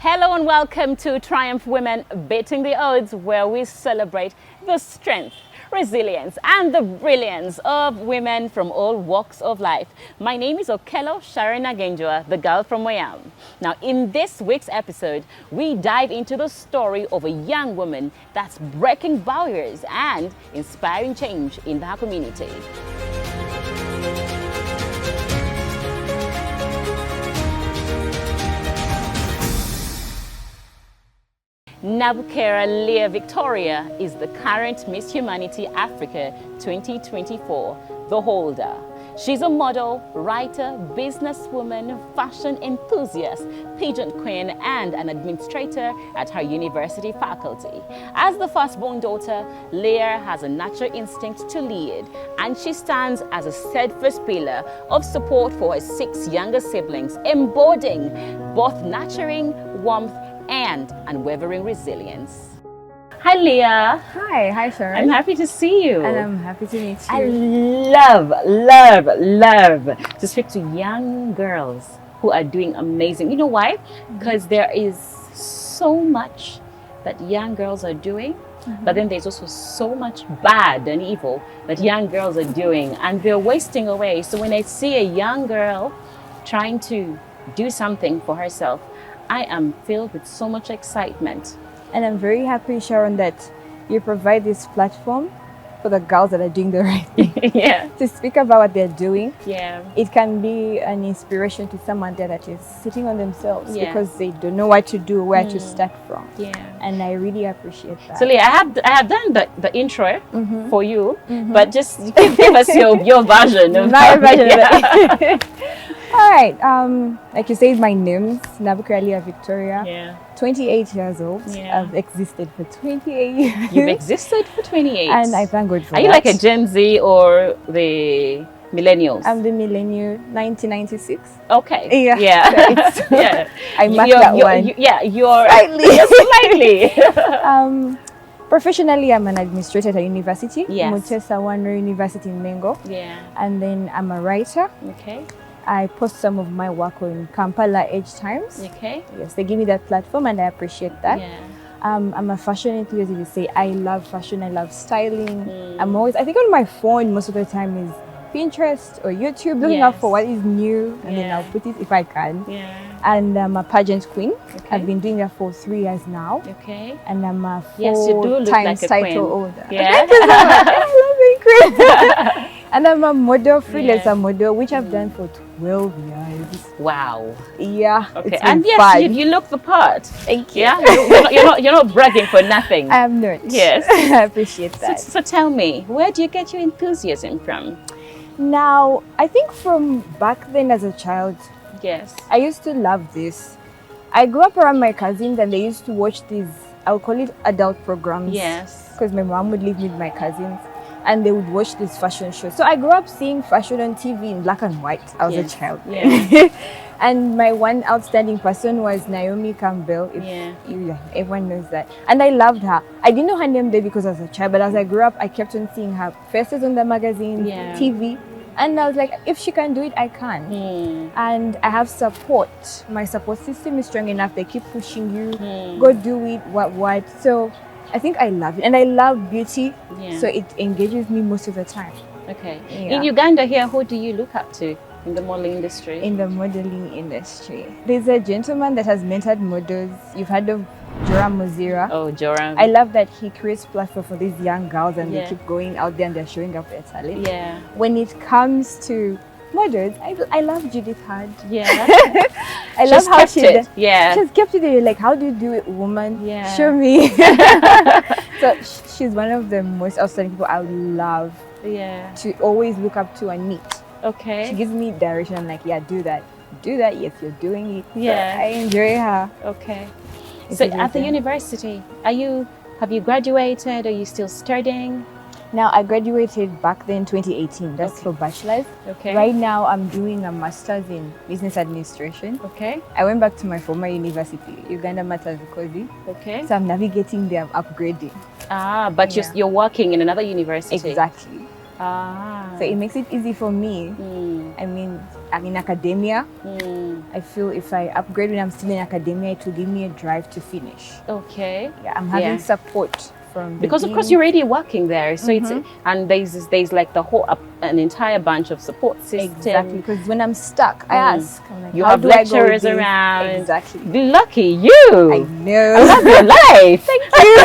Hello and welcome to Triumph Women Beating the Odds, where we celebrate the strength, resilience and the brilliance of women from all walks of life. My name is Okello Sharon Nagenjwa, the girl from Wayam. Now, in this week's episode, we dive into the story of a young woman that's breaking barriers and inspiring change in her community. Nabukeera Leah Victoria is the current Miss Humanity Africa 2024, the holder. She's a model, writer, businesswoman, fashion enthusiast, pageant queen, and an administrator at her university faculty. As the firstborn daughter, Leah has a natural instinct to lead, and she stands as a steadfast pillar of support for her 6 younger siblings, embodying both nurturing warmth and unwavering resilience. Hi, Leah. Hi Sharon. I'm happy to see you. And I'm happy to meet you. I love to speak to young girls who are doing amazing. You know why? Because there is so much that young girls are doing, but then there's also so much bad and evil that young girls are doing, and they're wasting away. So when I see a young girl trying to do something for herself, I am filled with so much excitement. And I'm very happy, Sharon, that you provide this platform for the girls that are doing the right thing. Yeah. To speak about what they're doing. Yeah. It can be an inspiration to someone there that is sitting on themselves because they don't know what to do, where to start from. Yeah. And I really appreciate that. So Leah, I have done the intro for you, but just give us your version of my version it. of it. All right, like you said, my name's Nabukeera Leah Victoria. Yeah. 28 years old. Yeah. I've existed for 28 years. You've existed for 28. And I thank God for that. Are you like a Gen Z or the millennials? I'm the millennial, 1996. Okay. Yeah. Yeah. So Yeah. I marked that one. You're Slightly. slightly. Professionally, I'm an administrator at a university. Yes. Mutesa Wanro University in Mengo. Yeah. And then I'm a writer. Okay. I post some of my work on Kampala Edge Times. Okay. Yes, they give me that platform and I appreciate that. Yeah. I'm a fashion enthusiast. You say I love fashion, I love styling. I think on my phone most of the time is Pinterest or YouTube, looking out for what is new, and then I'll put it if I can. Yeah. And I'm a pageant queen. Okay. I've been doing that for 3 years now. Okay. And I'm a Yes, you do look four-time like a title queen. holder. Yeah. Thank you so much. I love being queen. And I'm a model, freelancer model, which I've done for 12 years. Wow. Yeah. Okay. It's And been yes, fun. you look the part. Thank you. Yeah. You're not bragging for nothing. I am not. Yes. I appreciate that. So tell me, where do you get your enthusiasm from? Now, I think from back then as a child, Yes. I used to love this. I grew up around my cousins and they used to watch these, I'll call it adult programs. Yes. Because my mom would leave me with my cousins and they would watch these fashion shows. So I grew up seeing fashion on TV in black and white. I was a child. Yeah. And my one outstanding person was Naomi Campbell. Everyone knows that. And I loved her. I didn't know her name there because I was a child, but as I grew up, I kept on seeing her faces on the magazine, TV. And I was like, if she can do it, I can. And I have support. My support system is strong enough. They keep pushing you. Go do it, what. So I think I love it. And I love beauty. So it engages me most of the time. Okay. Yeah. In Uganda here, who do you look up to in the modeling industry? In the modeling industry, there's a gentleman that has mentored models. You've heard of Joram Muzira. Oh, Joram. I love that he creates platform for these young girls and Yeah. they keep going out there and they're showing up their talent. Yeah. When it comes to models, I love Judith Hard. Yeah. I love how she it. Yeah. She's kept it there. Like, how do you do it, woman? Yeah. Show me. So she's one of the most outstanding people I would love to always look up to and meet. Okay. She gives me direction. I'm like, yeah, do that. Do that. Yes, you're doing it. Yeah. So I enjoy her. Okay. It's So amazing. at the university, have you graduated? Are you still studying? Now, I graduated back then 2018. That's for bachelor's. Okay. Right now, I'm doing a master's in business administration. Okay. I went back to my former university, Uganda Matters Kozi. Okay. So I'm navigating there, I'm upgrading. But you're working in another university. Exactly. So it makes it easy for me. I mean, I'm in academia, I feel if I upgrade when I'm still in academia, it will give me a drive to finish. Okay. Yeah, I'm having support from the because of dean. course you're already working there, so it's and there's like the whole an entire bunch of support system. Exactly, because when I'm stuck, I ask. I'm like, You how have do I go with lecturers this? around. Exactly. Lucky you. I know. I love your life. Thank you.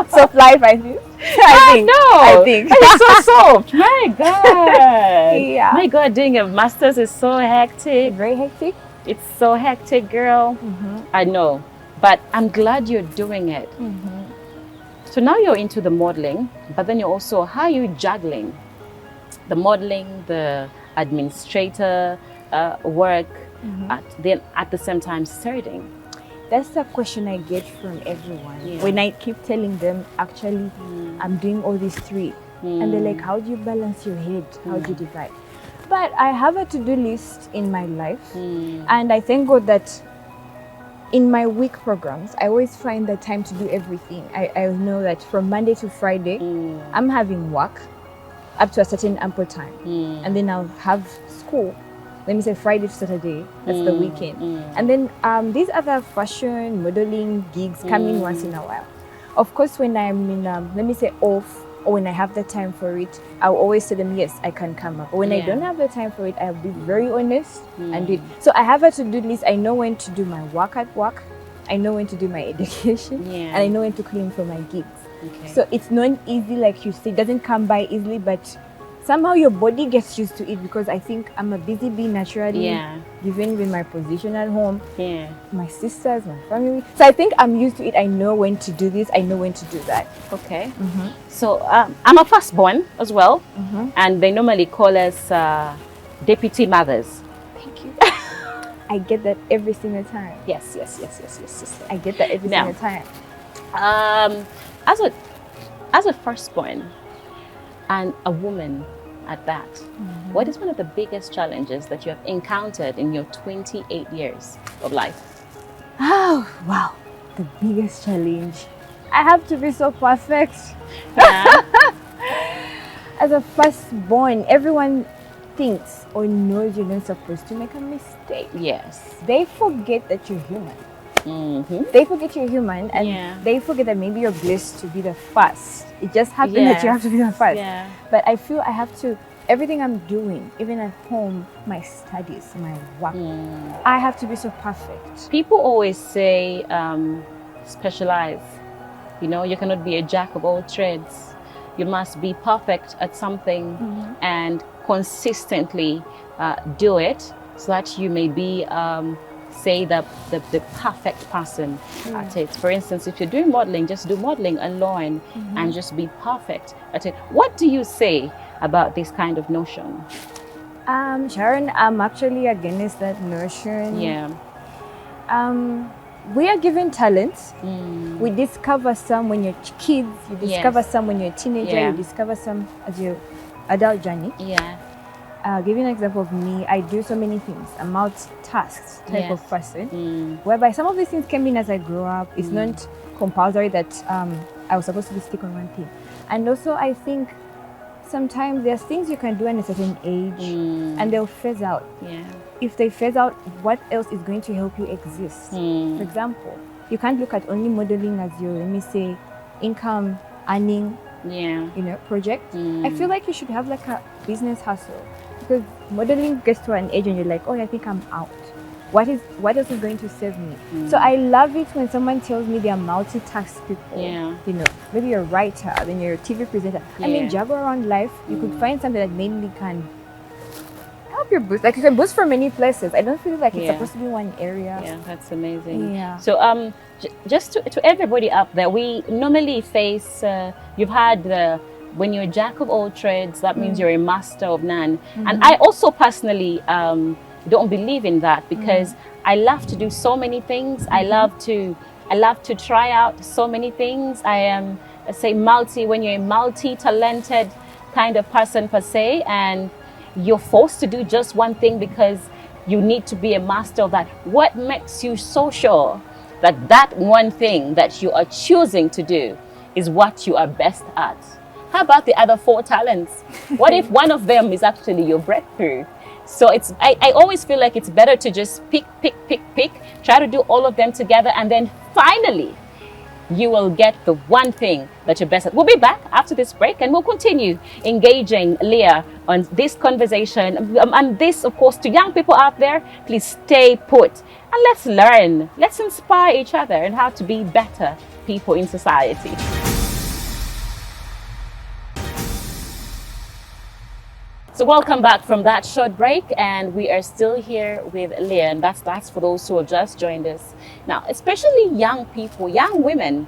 Soft life, I think. I think. It's so soft. My God. Yeah. My God, doing a master's is so hectic. Very hectic. It's so hectic, girl. I know, but I'm glad you're doing it. So now you're into the modeling, but then you're also, how are you juggling the modeling, the administrator work, at the same time studying? That's the question I get from everyone. When I keep telling them, actually, I'm doing all these three. And they're like, how do you balance your head? How do you divide? But I have a to-do list in my life. And I thank God that in my week programs, I always find the time to do everything. I know that from Monday to Friday, I'm having work up to a certain ample time. And then I'll have school. Let me say Friday to Saturday, that's the weekend. And then these other fashion, modeling gigs come in once in a while. Of course, when I'm in, let me say off, or when I have the time for it, I'll always tell them, yes, I can come up. But when I don't have the time for it, I'll be very honest and do it. So I have a to-do list. I know when to do my work at work. I know when to do my education. And I know when to clean for my gigs. So it's not easy, like you say, it doesn't come by easily, but somehow your body gets used to it, because I think I'm a busy bee naturally, even with my position at home, my sisters, my family. So I think I'm used to it. I know when to do this, I know when to do that. Okay. So I'm a firstborn as well, and they normally call us deputy mothers. Thank you. I get that every single time. Yes. I get that every single time. As a firstborn, and a woman at that, what is one of the biggest challenges that you have encountered in your 28 years of life? Oh, wow. The biggest challenge. I have to be so perfect. As a firstborn, everyone thinks or knows you're not supposed to make a mistake. Yes. They forget that you're human. They forget you're human, and they forget that maybe you're blessed to be the first. It just happened that you have to be the first. But I feel I have to, everything I'm doing, even at home, my studies, my work, I have to be so perfect. People always say, specialize. You know, you cannot be a jack of all trades. You must be perfect at something and consistently do it, so that you may be say the perfect person at it. For instance, if you're doing modeling, just do modeling alone and just be perfect at it. What do you say about this kind of notion? Sharon, I'm actually against that notion. We are given talents. We discover some when you're kids, you discover some when you're a teenager, you discover some as your adult journey. Give you an example of me. I do so many things. I'm multitasked type of person, whereby some of these things came in as I grew up. It's not compulsory that I was supposed to stick on one thing. And also, I think sometimes there's things you can do at a certain age, and they'll phase out. If they phase out, what else is going to help you exist? For example, you can't look at only modeling as your, let me say, income earning project. I feel like you should have like a business hustle, because modeling gets to an age and you're like, oh, I think I'm out. What else is going to serve me? So I love it when someone tells me they are multitask people. You know, maybe you're a writer, then you're a TV presenter. I mean, juggle around life. You could find something that mainly can help your boost. Like you can boost from many places. I don't feel like it's supposed to be one area. That's amazing. So just to everybody up there, we normally face, you've had when you're a jack of all trades, that means you're a master of none. And I also personally don't believe in that, because I love to do so many things. I love to try out so many things. I am, let's say, when you're a multi-talented kind of person per se, and you're forced to do just one thing because you need to be a master of that. What makes you so sure that that one thing that you are choosing to do is what you are best at? How about the other 4 talents? What if one of them is actually your breakthrough? So I always feel like it's better to just pick, try to do all of them together, and then finally you will get the one thing that you're best at. We'll be back after this break and we'll continue engaging Leah on this conversation. And this, of course, to young people out there, please stay put and let's learn. Let's inspire each other and how to be better people in society. So welcome back from that short break, and we are still here with Leah, and that's for those who have just joined us. Now, especially young people, young women,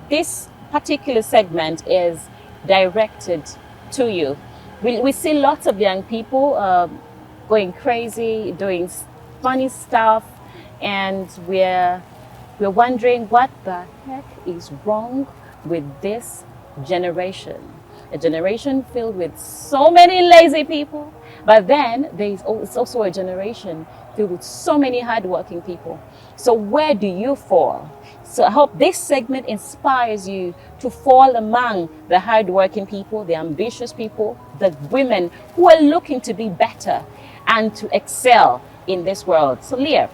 this particular segment is directed to you. We see lots of young people going crazy, doing funny stuff, and we're wondering what the heck is wrong with this generation. A generation filled with so many lazy people, but then it's also a generation filled with so many hardworking people. So where do you fall? So I hope this segment inspires you to fall among the hardworking people, the ambitious people, the women who are looking to be better and to excel in this world. So Leah,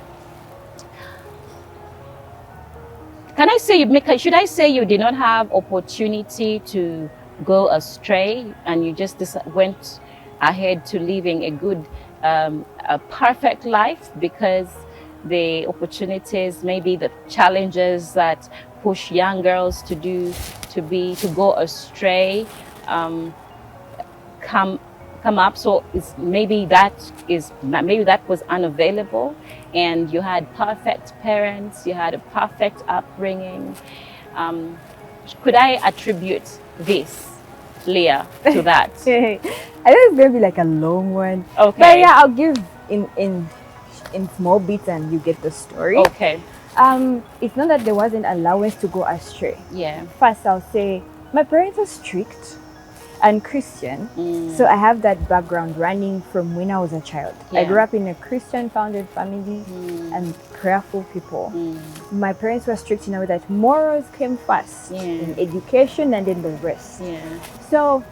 should I say you did not have opportunity to go astray and you just went ahead to living a good, a perfect life because the opportunities, maybe the challenges that push young girls to go astray, come up? So maybe that was unavailable, and you had perfect parents, you had a perfect upbringing. Could I attribute this, Leah, to that? I think it's going to be like a long one. Okay. But yeah, I'll give in small bits and you get the story. Okay. It's not that there wasn't allowance to go astray. Yeah. First, I'll say my parents are strict and Christian. So I have that background running from when I was a child. Yeah. I grew up in a Christian founded family and prayerful people. My parents were strict in a way that morals came first in education and then the rest. Yeah. So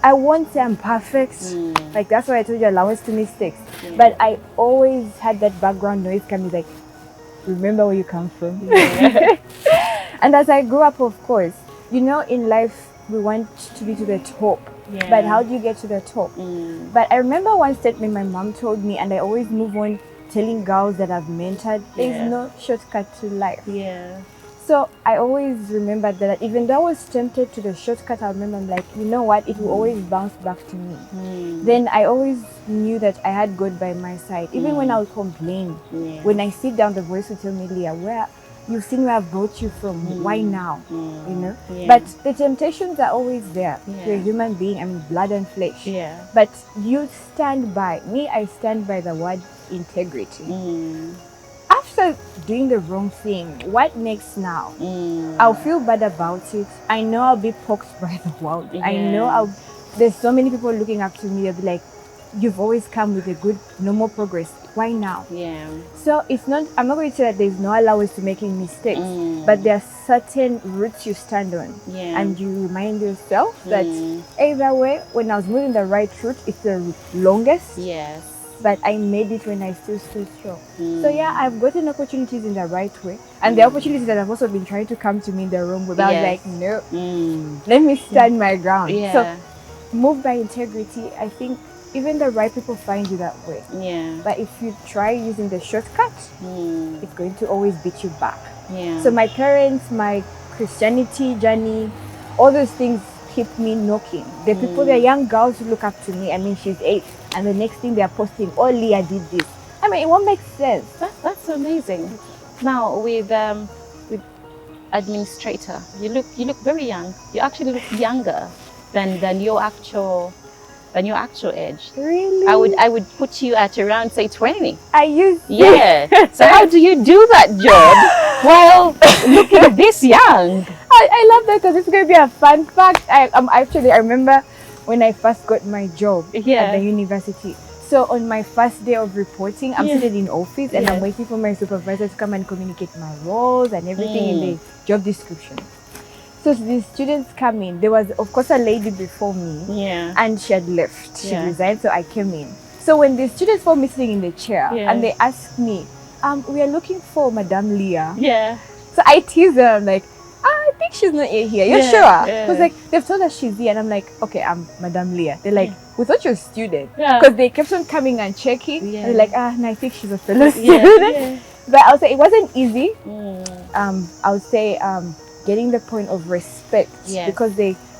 I won't say I'm perfect. Like that's why I told you allowance to mistakes. Yeah. But I always had that background noise coming like, remember where you come from. Yeah. And as I grew up, of course, you know, in life we want to be to the top. Yeah. But how do you get to the top? But I remember one statement my mom told me, and I always move on telling girls that I've mentored, there's no shortcut to life. Yeah. So I always remember that even though I was tempted to the shortcut, I remember I'm like, you know what, it will always bounce back to me. Then I always knew that I had God by my side. Even when I would complain, when I sit down, the voice would tell me, Leah, you've seen where I've brought you from, why now? You know? Yeah. But the temptations are always there. Yeah. You're a human being, I mean blood and flesh. Yeah. But you stand by, I stand by the word integrity. After doing the wrong thing, what next now? I'll feel bad about it. I know I'll be poked by the world. Yeah. I know there's so many people looking up to me. They'll be like, you've always come with a good, normal progress. Why now? Yeah. So I'm not going to say that there's no allowance to making mistakes, but there are certain roots you stand on. Yeah. And you remind yourself that either way, when I was moving the right route, it's the longest. Yes. But I made it when I still stood strong. So yeah, I've gotten opportunities in the right way. And the opportunities that have also been trying to come to me in the wrong way. But I was like, no, let me stand my ground. Yeah. So move by integrity. I think even the right people find you that way. Yeah. But if you try using the shortcut, it's going to always beat you back. Yeah. So my parents, my Christianity journey, all those things keep me knocking. The people, the young girls who look up to me, I mean, she's 8, and the next thing they're posting, oh, Leah did this. I mean, it won't make sense. That's amazing. Now with administrator, you look very young. You actually look younger than your actual age. Really? I would put you at around say 20. I used to. Yeah. So how do you do that job while looking this young? I love that because it's going to be a fun fact. I remember when I first got my job at the university. So on my first day of reporting, I'm sitting in office and I'm waiting for my supervisor to come and communicate my roles and everything in the job description. So the students come in. There was, of course, a lady before me, and she had left. She resigned, so I came in. So when the students found me sitting in the chair Yeah. and they asked me, we are looking for Madame Leah. Yeah. So I tease them, I'm like, I think she's not here. You're Yeah, sure? yeah. Because like they've told us she's here, and I'm like, okay, I'm Madame Leah. They're like, we thought you're a student. Yeah. Because they kept on coming and checking. Yeah. And they're like, no, I think she's a fellow Yeah. student. Yeah. But I would say it wasn't easy. Mm. I would say getting the point of respect Yes. because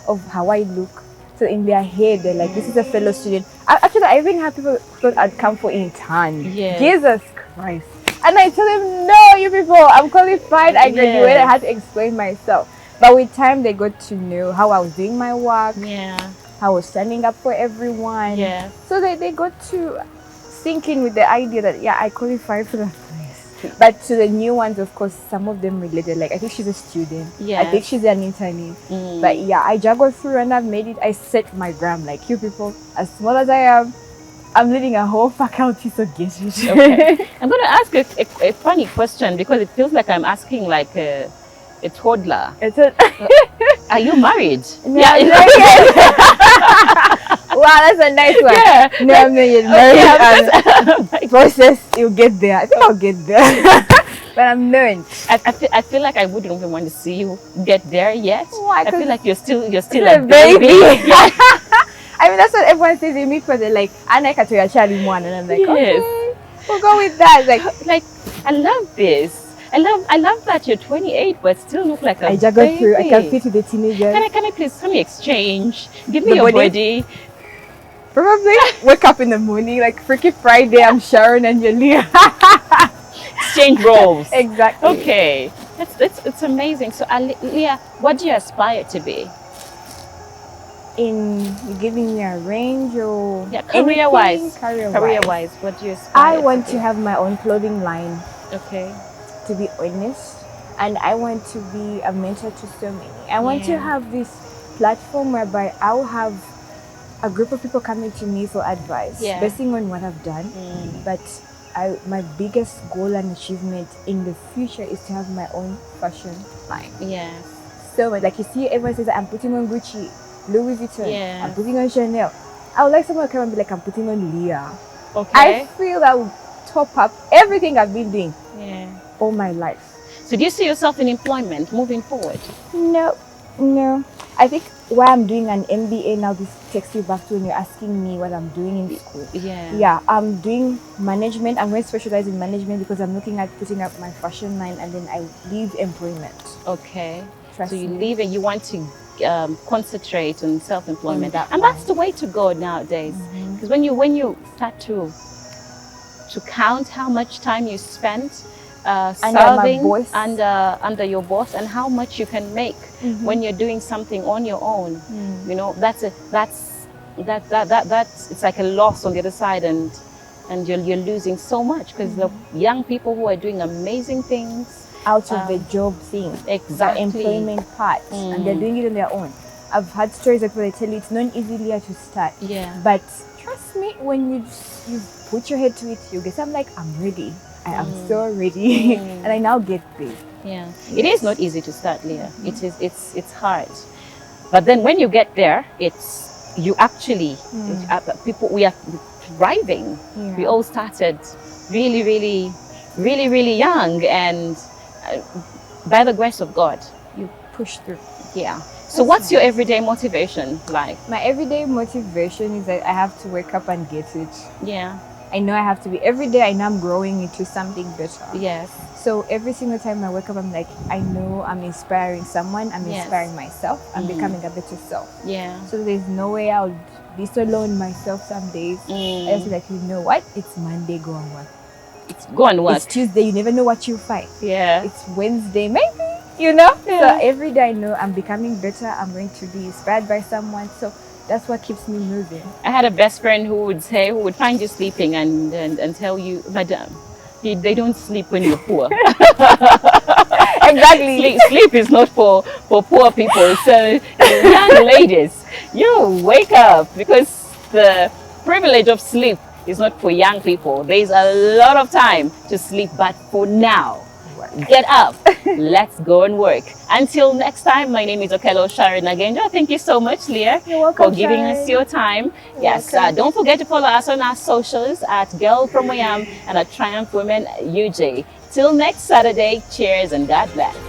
of how I look. So in their head, they're like, this is a fellow student. Actually, I even had people thought I'd come for intern. Yes. Jesus Christ. And I tell them, no, you people, I'm qualified. I graduated. Yeah. I had to explain myself. But with time, they got to know how I was doing my work, Yeah. how I was standing up for everyone. Yeah. So they got to sink in with the idea that, yeah, I qualified for that place. But to the new ones, of course, some of them related. Like, I think she's a student. Yes. I think she's an internee. Mm. But yeah, I juggled through and I've made it. I set my gram. Like, you people, as small as I am, I'm leading a whole faculty, so get it. Okay. I'm going to ask a funny question because it feels like I'm asking like a toddler. It's a Are you married? No, I'm not yet. Wow, that's a nice one. Yeah. No, I'm not yet married. Process, you'll get there. I think I'll get there. But I'm learning. I feel like I wouldn't even want to see you get there yet. Why? I feel like you're still a a baby. Yeah. I mean, that's what everyone says. They meet for the like, Anaka to your child in one, and I'm like, Yes. okay, we'll go with that. Like I love this. I love that you're 28 but still look like a I juggle baby. through. I can fit with the teenagers. Can I please exchange? Give me The your body? body. Probably wake up in the morning like Freaky Friday. I'm Sharon and Leah. Exchange roles. Exactly. Okay. It's amazing. So Leah, what do you aspire to be? In giving me a range or Yeah, career-wise. anything? Career-wise, what do you aspire I want to be? have my own clothing line, Okay. to be honest, and I want to be a mentor to so many. I want to Yeah. have this platform whereby I'll have a group of people coming to me for advice, Yeah. basing on what I've done. But my biggest goal and achievement in the future is to have my own fashion line. Yeah. So like you see, everyone says I'm putting on Gucci, Louis Vuitton, Yeah. I'm putting on Chanel. I would like someone to come and be like, I'm putting on Leah. Okay. I feel that would top up everything I've been doing Yeah. all my life. So do you see yourself in employment moving forward? No. I think why I'm doing an MBA now, this takes you back to when you're asking me what I'm doing in school. Yeah. Yeah, I'm doing management. I'm going to specialize in management because I'm looking at putting up my fashion line and then I leave employment. Okay. Trust So you me. leave and you want to concentrate on self-employment, On that and one. that's the way to go nowadays. Because when you start to count how much time you spend Under my serving boss. under your boss and how much you can make when you're doing something on your own, you know, that's it's like a loss on the other side, and you're losing so much because the young people who are doing amazing things Out of the job thing, exactly. the employment part, and they're doing it on their own. I've had stories of people that tell you it's not easy to start. Yeah. But trust me, when you put your head to it, you get. I'm like, I'm ready. I am so ready, and I now get there. Yeah, it is not easy to start, Leah. It is. It's hard, but then when you get there, you actually people. We are thriving. Yeah. We all started really young, and by the grace of God, You push through. yeah. So what's your everyday motivation like? My everyday motivation is that I have to wake up and get it. Yeah. I know I have to be every day. I know I'm growing into something better. Yes. So every single time I wake up, I'm like, I know I'm inspiring someone. I'm Yes. inspiring myself. I'm becoming a better self. Yeah. So there's no way I'll be so low on myself some days. I just be like, you know what? It's Monday, go and work. It's go and work. It's Tuesday, you never know what you'll find. Yeah. It's Wednesday, maybe, you know? Yeah. So every day I know I'm becoming better. I'm going to be inspired by someone. So that's what keeps me moving. I had a best friend who would find you sleeping and tell you, Madam, they don't sleep when you're poor. Exactly. Sleep is not for poor people. So young ladies, you wake up, because the privilege of sleep is not for young people. There's a lot of time to sleep, but for now, work. Get up. Let's go and work. Until next time, my name is Okello Sharon Nagenjwa. Thank you so much, Leah, You're welcome, for giving Sharon. us your time. Yes, welcome. don't forget to follow us on our socials at Girl From Wayam and at Triumph Women UJ. Till next Saturday, cheers and God bless.